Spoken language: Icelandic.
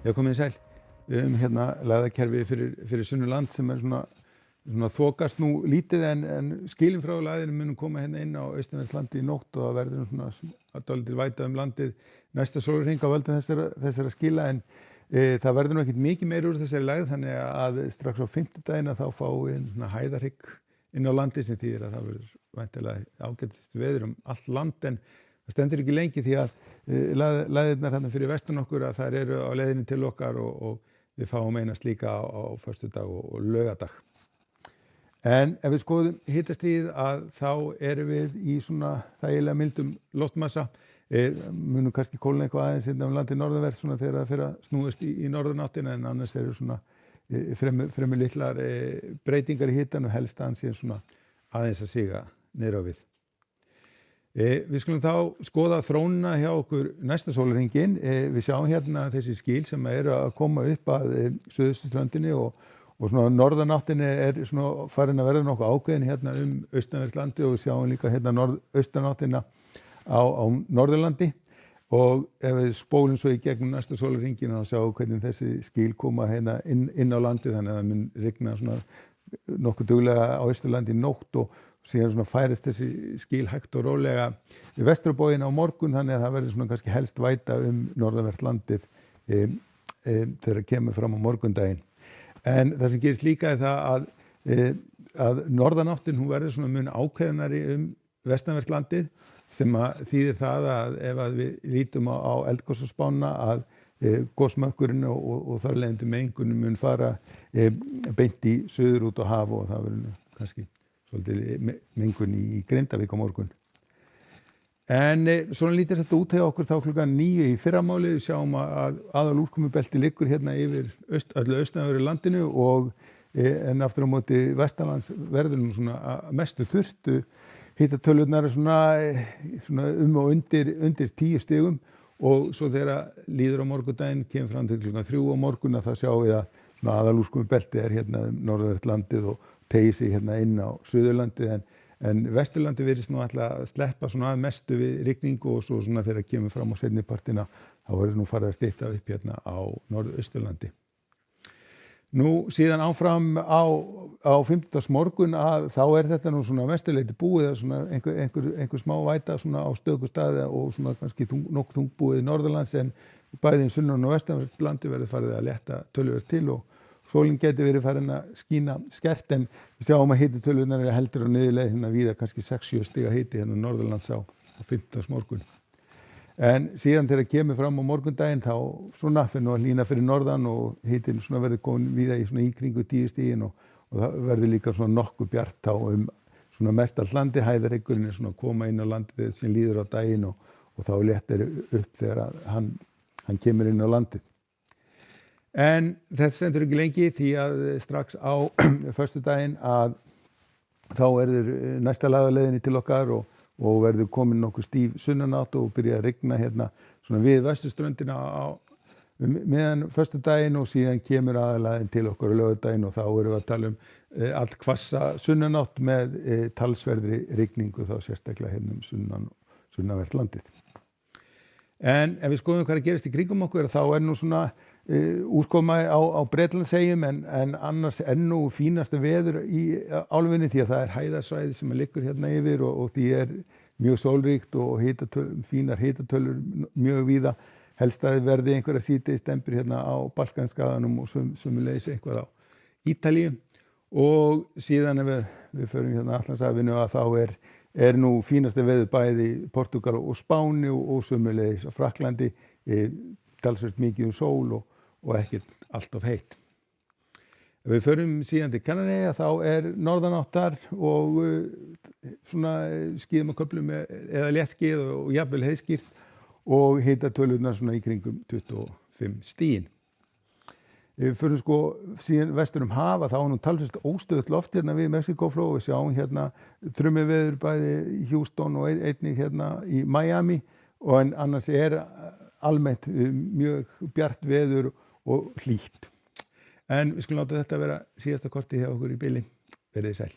Já, komið sæl. Hérna lægðakerfi fyrir Sunnurland sem svona þokast nú lítið en skilin frá lægðinu munum koma hérna inn á austanvert landið í nótt og það verður svona dálítil væta væta næsta sólarhring á völdum þessara skila en það verður nú ekkert mikið meira úr þessari lægð þannig að strax á fimmtudaginn þá fáum við svona hæðarhrygg inn á landið sem þýðir að það verður væntanlega ágætist veður allt land en það stendur ekki lengi því að lægðirnar hérna fyrir vestan okkur að þær eru á leiðinni til okkar og við fáum eina slíka á föstudag og laugardag. En ef við skoðum hitastigið að þá erum við í svona þægilega mildum loftmassa. Munum kannski kólna eitthvað aðeins hérna landið norðanvert svona þegar það fer að snúast í norðanáttina en annars eru svona fremur litlar breytingar í hitanum helst að hann sé svona aðeins að siga niður á við. Við skulum þá skoða þróunina hjá okkur næsta sólarhringinn. Við sjáum hérna þessi skil sem eru að koma upp að suðausturströndinni og svona norðanáttinni svona farin að verða nokkuð ákveðin hérna austanvert landið og við sjáum líka hérna norðaustanáttina á Norðurlandi og ef við spólum svo í gegnum næsta sólarhringinn þá sjáum við hvernig þessi skil koma hérna inn á landið þannig að það mun rigna svona nokkuð duglega á Austurlandi í nótt og síðan svona færist þessi skil hægt og rólega við vesturbóginn á morgun þannig að það verður svona kannski helst væta norðanvert landið þegar kemur fram á morgundaginn. En það sem gerist líka er það að norðanáttin hún verður svona mun ákveðnari vestanvert landið sem að þýðir það að ef að við lítum á eldgosaspána að gosmökkurinn og þar leiðandi mengunin mun fara beint í suður út á haf og það verður kannski svolítið mengun í Grindavík á morgun. En svona lítur þetta út hjá okkur þá klukkan 9 í fyrramálið. Við sjáum að aðalúrkomubelti liggur hérna yfir öllu austanverðu landinu og en aftur á móti vestanlands verður nú svona mestu þurrtu. Hitatölurnar svona og undir 10 stigum og svo þegar líður á morgundaginn kemur fram til klukkan 3 á morgun að það sjáum við að svona aðalúrkomubelti hérna norðanvert landið og teygir sig hérna inn á Suðurlandið en Vesturlandi virðist nú alltaf að sleppa svona að mestu við rigningu og svo svona þegar kemur fram á seinni partina þá verður nú farið að stytta upp hérna á Norðausturlandi. Nú síðan áfram á fimmtudagsmorgun að þá þetta nú svona vesturleiti búið að svona einhver smá væta svona á stöku staði og svona kannski nokkuð þungbúið norðurlands en bæði sunnan og vestanvert landi verður farið að létta töluvert til og sólin geti verið farin að skína skert en við sjáum að hititölurnar eru heldur á niðurleið hérna víða kannski 6-7 stiga hiti hérna norðurlands á fimmtudagsmorgun. En síðan þegar kemur fram á morgundaginn þá svona fyrir að hlýna fyrir norðan og hitin svona verður komin víða í svona í kringu 10 stigin og það verður líka svona nokkuð bjart þá svona mestallt landið hæðarhryggurinn svona að koma inn á landið sem líður á daginn og þá léttir upp þegar hann kemur inn á landið. En þetta stendur ekki lengi því að strax á föstudaginn að þá verður næsta lagaleiðinni til okkar og verður komin nokkuð stíf sunnanátt og byrja að rigna hérna svona við vesturströndina meðan föstudaginn og síðan kemur aðalaginn til okkar á laugardaginn og þá erum við að tala allt hvassa sunnanátt með talsverðri rigningu þá sérstaklega hérna sunnanvert landið. En ef við skoðum hvað gerist í kringum okkur þá nú svona úrkoma á Bretlandseyjum en annars nú fínasta veður í álfunni því að það hæðasvæði sem liggur hérna yfir og því mjög sólríkt og fínar hitatölur mjög víða helst að verði einhverja síðdegisdembur hérna á Balkanskaganum og sömuleiðis eitthvað á Ítalíu og síðan ef við förum hérna Atlantshafinu að þá nú fínasta veður bæði í Portúgal og Spáni og sömuleiðis á Frakklandi talsvert mikið sól og ekkert allt of heitt. Ef við förum síðan til Kanada þá norðanáttar og svona skíðum að köflum eða léttskíð og jafnvel heiðskýrt og hitatölurnar svona í kringum 25 stigin. Ef við förum síðan vestur haf þá nú talsvert óstöðugt loft hérna við Mexíkóflóa og við sjáum hérna þrumuveður bæði í Houston og einnig hérna í Miami og en annars almennt mjög bjart veður og hlýtt. En við skulum láta þetta vera síðasta kortið hjá okkur í bili. Verið sæl.